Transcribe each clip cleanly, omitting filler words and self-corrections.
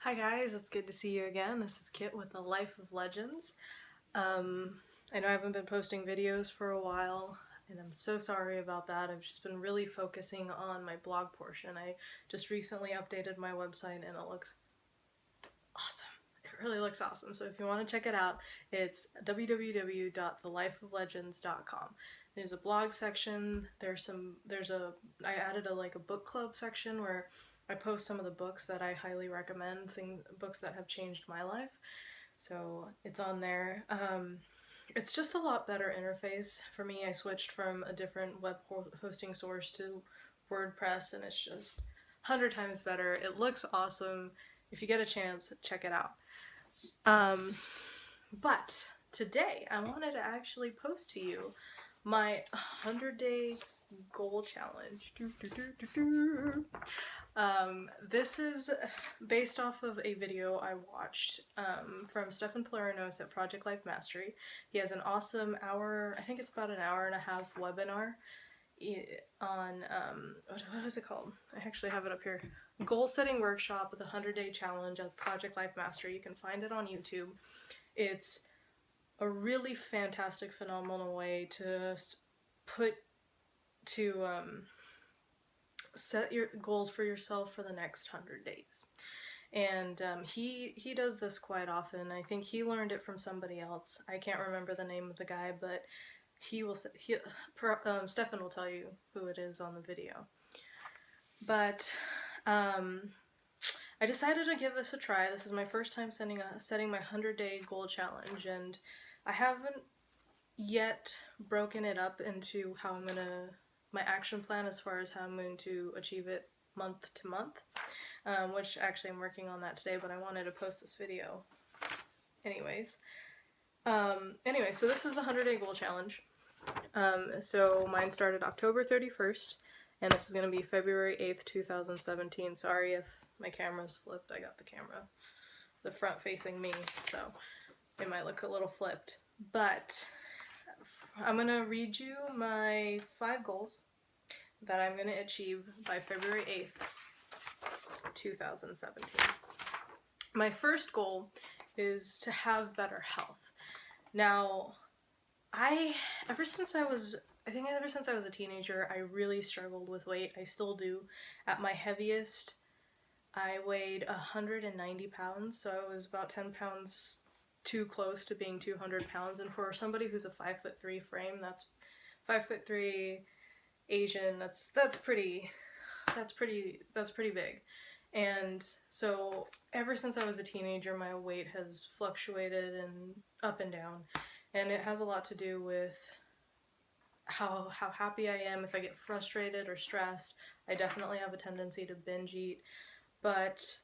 Hi guys, it's good to see you again. This is Kit with The Life of Legends. I know I haven't been posting videos for a while, and I'm so sorry about that. I've just been really focusing on my blog portion. I just recently updated my website and it looks awesome. It really looks awesome. So if you want to check it out, it's www.thelifeoflegends.com. There's a blog section. I added a book club section where I post some of the books that I highly recommend, books that have changed my life. So it's on there. It's just a lot better interface for me. I switched from a different web hosting source to WordPress, and it's just 100 times better. It looks awesome. If you get a chance, check it out. Um, but today I wanted to actually post to you my 100-day goal challenge. This is based off of a video I watched from Stefan Plurinos at Project Life Mastery. He has an awesome hour, I think it's about an hour and a half webinar on, what is it called? I actually have it up here. Goal Setting Workshop with a 100-day challenge at Project Life Mastery. You can find it on YouTube. It's a really fantastic, phenomenal way to put to set your goals for yourself for the next 100 days. And he does this quite often. I think he learned it from somebody else. I can't remember the name of the guy, but Stefan will tell you who it is on the video. But I decided to give this a try. This is my first time setting my 100-day goal challenge, and I haven't yet broken it up into my action plan as far as how I'm going to achieve it month to month, which actually I'm working on that today, but I wanted to post this video anyways. So this is the 100-day goal challenge. So mine started October 31st, and this is going to be February 8th, 2017. Sorry if my camera's flipped. I got the front facing me, so it might look a little flipped. But I'm going to read you my 5 goals that I'm going to achieve by February 8th, 2017. My first goal is to have better health. Now, ever since I was a teenager, I really struggled with weight. I still do. At my heaviest, I weighed 190 pounds, so I was about 10 pounds too close to being 200 pounds. And for somebody who's a 5'3" frame, that's 5'3" Asian, that's pretty big. And so ever since I was a teenager, my weight has fluctuated and up and down, and it has a lot to do with how happy I am. If I get frustrated or stressed, I definitely have a tendency to binge eat. But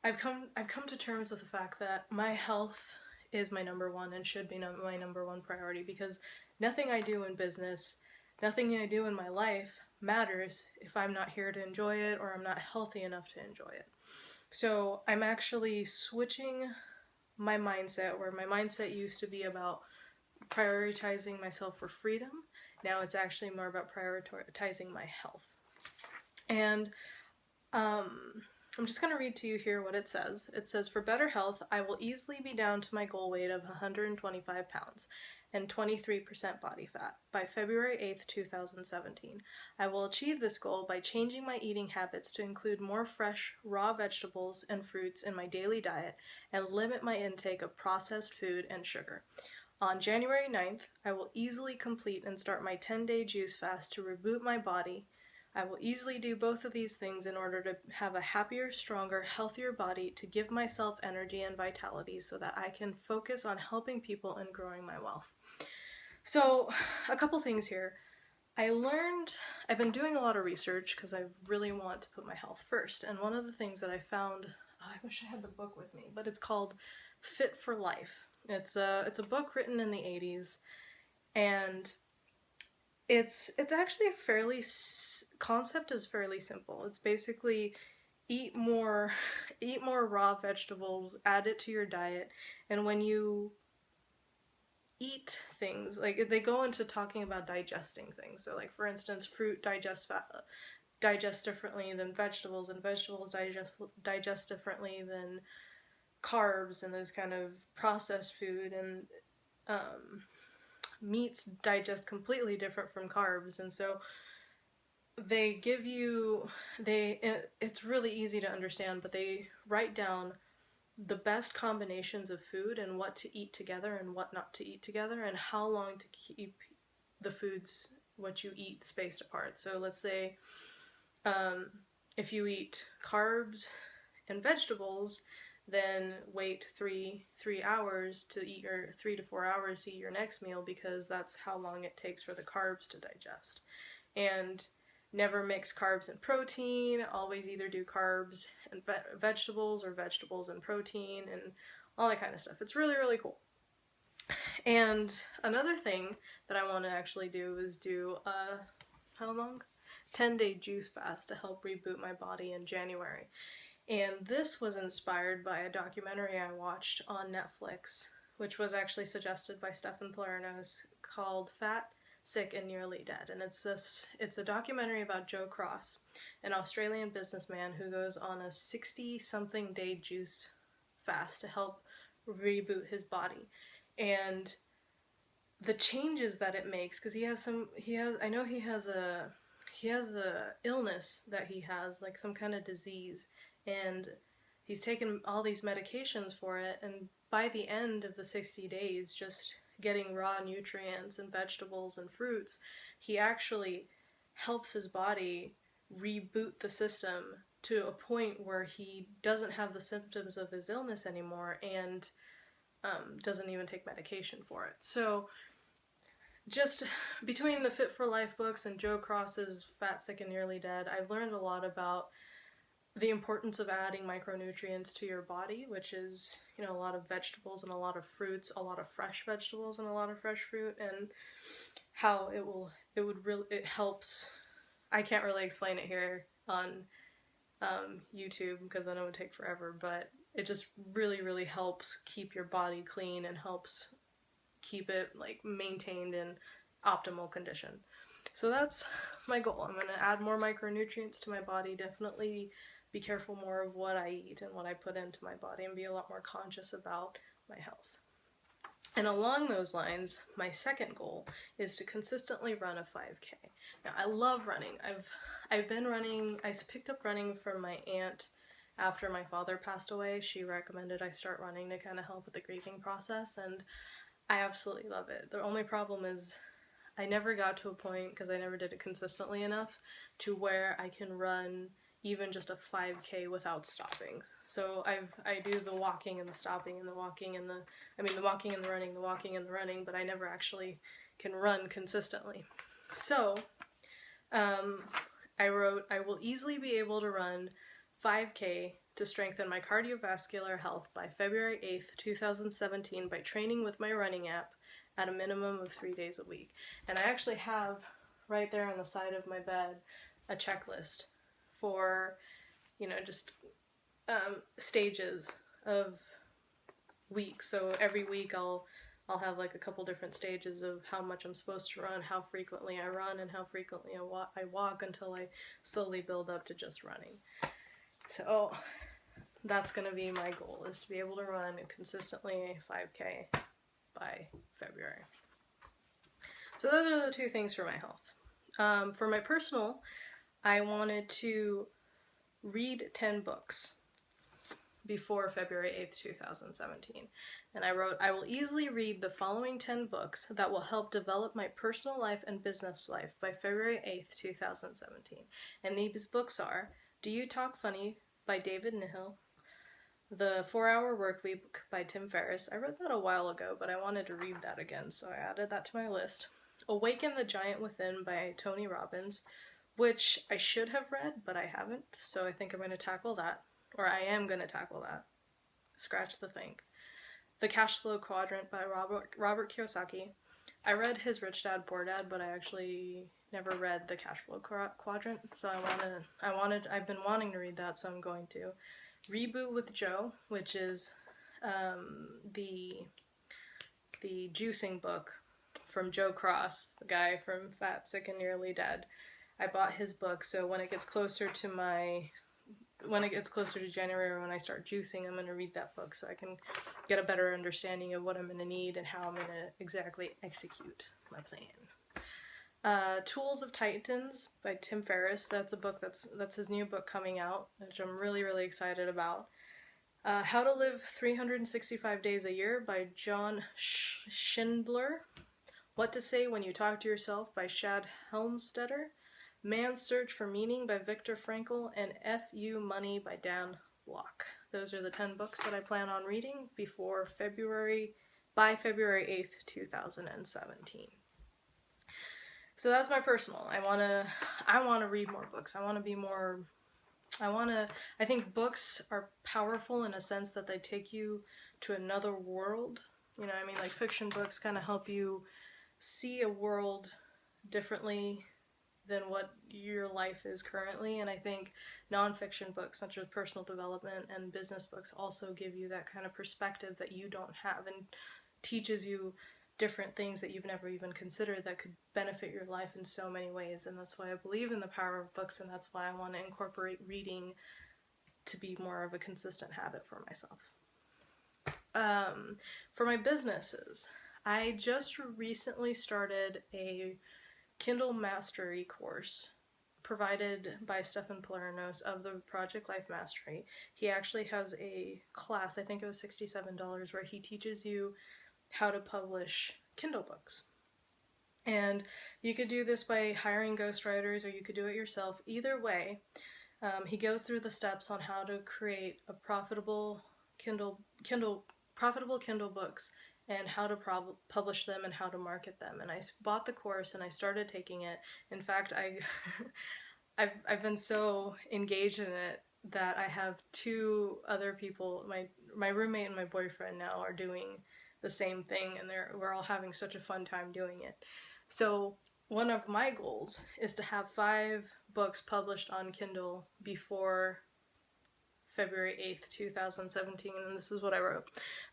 I've come to terms with the fact that my health is my number one and should be my number one priority, because nothing I do in business, nothing I do in my life matters if I'm not here to enjoy it or I'm not healthy enough to enjoy it. So I'm actually switching my mindset, where my mindset used to be about prioritizing myself for freedom. Now it's actually more about prioritizing my health. And I'm just going to read to you here what it says. It says, for better health, I will easily be down to my goal weight of 125 pounds and 23% body fat by February 8th, 2017. I will achieve this goal by changing my eating habits to include more fresh, raw vegetables and fruits in my daily diet and limit my intake of processed food and sugar. On January 9th, I will easily complete and start my 10-day juice fast to reboot my body. I will easily do both of these things in order to have a happier, stronger, healthier body to give myself energy and vitality so that I can focus on helping people and growing my wealth. So, a couple things here. I've been doing a lot of research because I really want to put my health first. And one of the things that I found, I wish I had the book with me, but it's called Fit for Life. It's a book written in the 80s, and it's actually concept is fairly simple. It's basically eat more raw vegetables, add it to your diet, and when you eat things, like they go into talking about digesting things. So like for instance, fruit digests digest differently than vegetables, and vegetables digest differently than carbs and those kind of processed food, and meats digest completely different from carbs. And so they give you, it's really easy to understand, but they write down the best combinations of food and what to eat together and what not to eat together, and how long to keep the foods, what you eat, spaced apart. So let's say if you eat carbs and vegetables, then wait 3 hours to eat your 3 to 4 hours to eat your next meal, because that's how long it takes for the carbs to digest. And never mix carbs and protein. Always either do carbs and vegetables, or vegetables and protein, and all that kind of stuff. It's really, really cool. And another thing that I want to actually do is do how long? 10-day juice fast to help reboot my body in January. And this was inspired by a documentary I watched on Netflix, which was actually suggested by Stefan Palernos, called Fat, Sick, and Nearly Dead. And it's a documentary about Joe Cross, an Australian businessman who goes on a 60-something day juice fast to help reboot his body. And the changes that it makes, because I know he has a illness that he has, like some kind of disease, and he's taken all these medications for it, and by the end of the 60 days, just getting raw nutrients and vegetables and fruits, he actually helps his body reboot the system to a point where he doesn't have the symptoms of his illness anymore, and doesn't even take medication for it. So just between the Fit for Life books and Joe Cross's Fat, Sick, and Nearly Dead, I've learned a lot about the importance of adding micronutrients to your body, which is, a lot of vegetables and a lot of fruits, a lot of fresh vegetables and a lot of fresh fruit, and how it helps. I can't really explain it here on YouTube, because then it would take forever, but it just really, really helps keep your body clean and helps keep it maintained in optimal condition. So that's my goal. I'm going to add more micronutrients to my body, definitely be careful more of what I eat and what I put into my body, and be a lot more conscious about my health. And along those lines, my second goal is to consistently run a 5K. Now, I love running. I've been running. I picked up running from my aunt after my father passed away. She recommended I start running to kind of help with the grieving process, and I absolutely love it. The only problem is I never got to a point, because I never did it consistently enough, to where I can run even just a 5K without stopping. So I do the walking and the stopping and the walking and the walking and the running, but I never actually can run consistently. So I wrote, I will easily be able to run 5K to strengthen my cardiovascular health by February 8th, 2017 by training with my running app at a minimum of 3 days a week. And I actually have right there on the side of my bed a checklist for, just stages of weeks. So every week I'll have a couple different stages of how much I'm supposed to run, how frequently I run, and how frequently I walk, until I slowly build up to just running. So that's going to be my goal, is to be able to run consistently a 5K by February. So those are the two things for my health. For my personal, I wanted to read 10 books before February 8th, 2017. And I wrote, I will easily read the following 10 books that will help develop my personal life and business life by February 8th, 2017. And these books are Do You Talk Funny by David Nihil, The 4-Hour Workweek by Tim Ferriss. I read that a while ago, but I wanted to read that again, so I added that to my list. Awaken the Giant Within by Tony Robbins, which I should have read, but I haven't, so I think I'm going to tackle that. Or I am going to tackle that. Scratch the think. The Cash Flow Quadrant by Robert Kiyosaki. I read his Rich Dad Poor Dad, but I actually never read the Cash Flow Quadrant, so I've been wanting to read that, so I'm going to. Reboot with Joe, which is the juicing book from Joe Cross, the guy from Fat, Sick, and Nearly Dead. I bought his book, so when it gets closer to January, when I start juicing, I'm going to read that book so I can get a better understanding of what I'm going to need and how I'm going to exactly execute my plan. Tools of Titans by Tim Ferriss. That's a book that's his new book coming out, which I'm really, really excited about. How to Live 365 Days a Year by John Schindler. What to Say When You Talk to Yourself by Shad Helmstetter. Man's Search for Meaning by Viktor Frankl, and F.U. Money by Dan Lok. Those are the 10 books that I plan on reading by February 8th, 2017. So that's my personal. I want to read more books. I think books are powerful in a sense that they take you to another world. You know, I mean, like fiction books kind of help you see a world differently than what your life is currently, and I think nonfiction books such as personal development and business books also give you that kind of perspective that you don't have, and teaches you different things that you've never even considered that could benefit your life in so many ways. And that's why I believe in the power of books, and that's why I want to incorporate reading to be more of a consistent habit for myself. For my businesses, I just recently started a Kindle Mastery course provided by Stefan Palernos of the Project Life Mastery. He actually has a class, I think it was $67, where he teaches you how to publish Kindle books. And you could do this by hiring ghostwriters, or you could do it yourself. Either way, he goes through the steps on how to create a profitable Kindle books, and how to publish them and how to market them. And I bought the course and I started taking it. In fact, I've been so engaged in it that I have 2 other people, my roommate and my boyfriend now, are doing the same thing, and we're all having such a fun time doing it. So one of my goals is to have 5 books published on Kindle before February 8th, 2017, and this is what I wrote.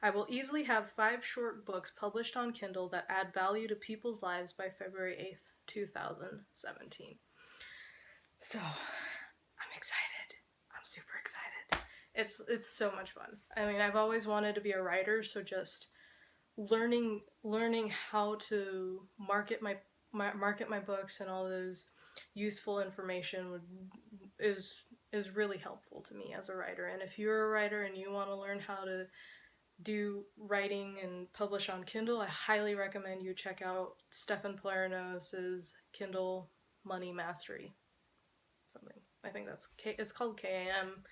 I will easily have 5 short books published on Kindle that add value to people's lives by February 8th, 2017. So, I'm excited. I'm super excited. It's so much fun. I mean, I've always wanted to be a writer, so just learning how to market my books and all those useful information is really helpful to me as a writer. And if you're a writer and you want to learn how to do writing and publish on Kindle, I highly recommend you check out Stefan Palernos' Kindle Money Mastery. Something. I think it's called KMM,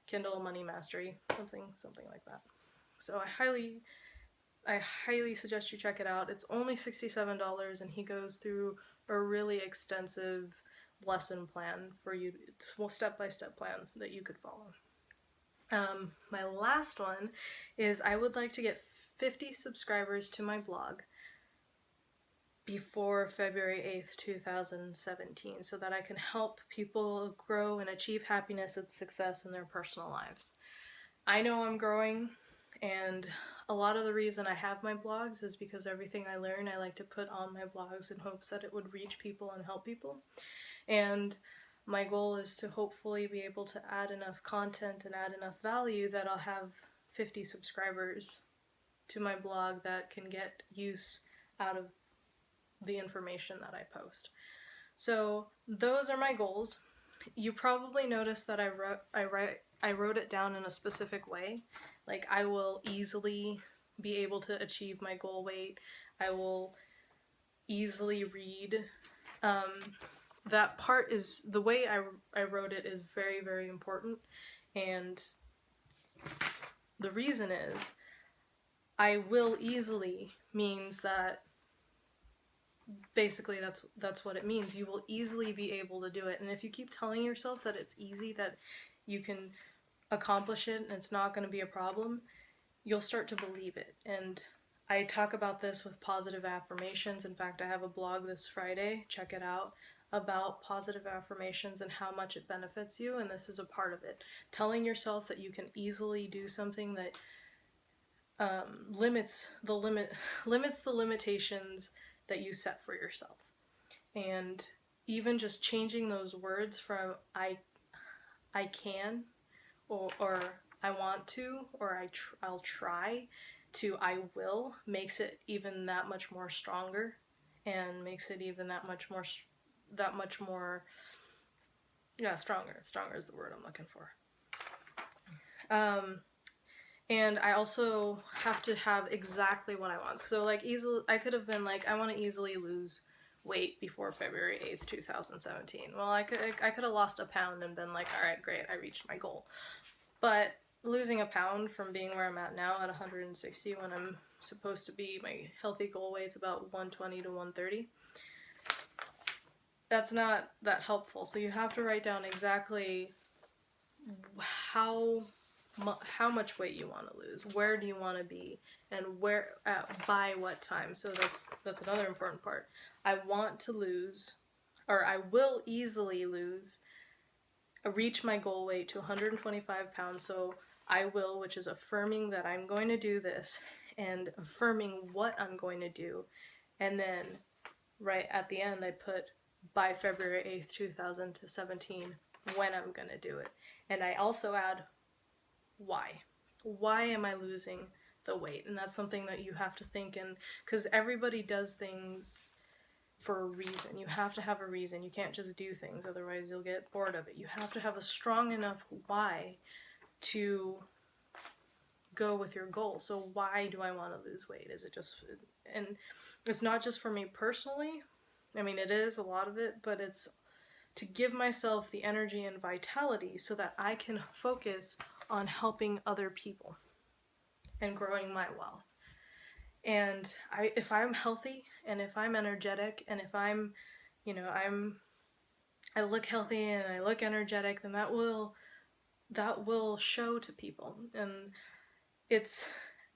Kindle Money Mastery, something like that. So I highly suggest you check it out. It's only $67, and he goes through a really extensive lesson plan for you, step-by-step plan that you could follow. My last one is I would like to get 50 subscribers to my blog before February 8th, 2017, so that I can help people grow and achieve happiness and success in their personal lives. I know I'm growing, and a lot of the reason I have my blogs is because everything I learn I like to put on my blogs in hopes that it would reach people and help people. And my goal is to hopefully be able to add enough content and add enough value that I'll have 50 subscribers to my blog that can get use out of the information that I post. So those are my goals. You probably noticed that I wrote it down in a specific way. Like, I will easily be able to achieve my goal weight. I will easily read. That part is, the way I wrote it is very, very important. And the reason is, I will easily means that basically that's what it means. You will easily be able to do it. And if you keep telling yourself that it's easy, that you can accomplish it and it's not going to be a problem, you'll start to believe it. And I talk about this with positive affirmations. In fact, I have a blog this Friday, check it out, about positive affirmations and how much it benefits you, and this is a part of it. Telling yourself that you can easily do something that limits the limitations that you set for yourself. And even just changing those words from I can, or I want to, or I'll try, to I will, makes it even that much more stronger, and makes it even that much more, yeah, stronger is the word I'm looking for. And I also have to have exactly what I want. So like easily, I could have been like, I want to easily lose weight before February 8th, 2017. Well, I could have lost a pound and been like, all right, great, I reached my goal. But losing a pound from being where I'm at now at 160, when I'm supposed to be, my healthy goal weight's about 120 to 130, that's not that helpful. So you have to write down exactly how much weight you want to lose, where do you want to be, and where by what time. So that's another important part. I want to lose, or I will easily lose, reach my goal weight to 125 pounds. So I will, which is affirming that I'm going to do this and affirming what I'm going to do. And then right at the end, I put by February 8th, 2017, when I'm going to do it. And I also add why. Why am I losing the weight? And that's something that you have to think in, because everybody does things for a reason. You have to have a reason. You can't just do things, otherwise you'll get bored of it. You have to have a strong enough why to go with your goal. So why do I want to lose weight? Is it just, and it's not just for me personally. I mean, it is a lot of it, but it's to give myself the energy and vitality so that I can focus on helping other people and growing my wealth. And if I'm healthy and if I'm energetic and if I'm, I look healthy and I look energetic, then that will show to people, and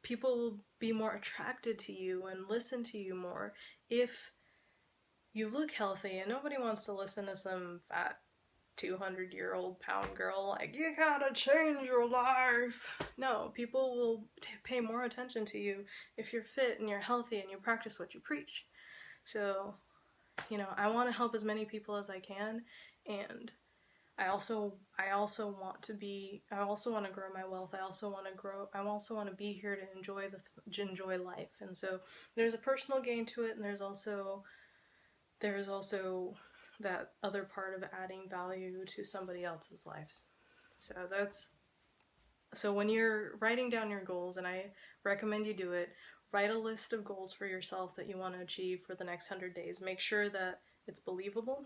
people will be more attracted to you and listen to you more if you look healthy. And nobody wants to listen to some fat 200-year-old pound girl like, you gotta change your life. No, people will pay more attention to you if you're fit and you're healthy and you practice what you preach. So, I want to help as many people as I can, and I also want to grow my wealth. I also want to be here to enjoy life. And so there's a personal gain to it, and there's also that other part of adding value to somebody else's lives. So when you're writing down your goals, and I recommend you do it, write a list of goals for yourself that you want to achieve for the next 100 days. Make sure that it's believable,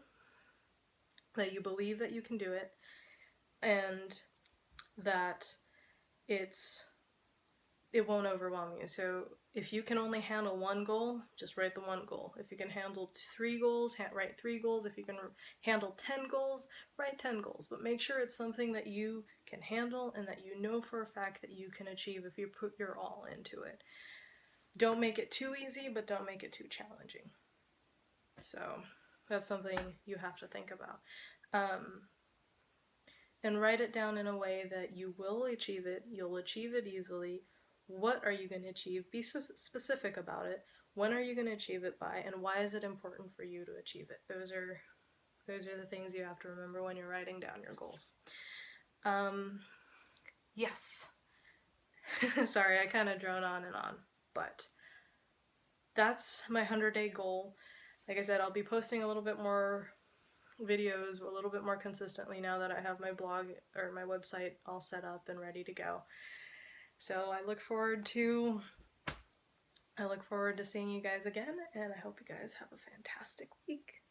that you believe that you can do it, and that it won't overwhelm you. So if you can only handle one goal, just write the one goal. If you can handle 3 goals, write 3 goals. If you can handle 10 goals, write 10 goals. But make sure it's something that you can handle and that you know for a fact that you can achieve if you put your all into it. Don't make it too easy, but don't make it too challenging. So that's something you have to think about. And write it down in a way that you will achieve it, you'll achieve it easily. What are you going to achieve? Be specific about it. When are you going to achieve it by, and why is it important for you to achieve it? Those are the things you have to remember when you're writing down your goals. Yes. Sorry, I kind of drone on and on, but that's my 100-day goal. Like I said, I'll be posting a little bit more videos a little bit more consistently now that I have my blog or my website all set up and ready to go. So I look forward to seeing you guys again, and I hope you guys have a fantastic week.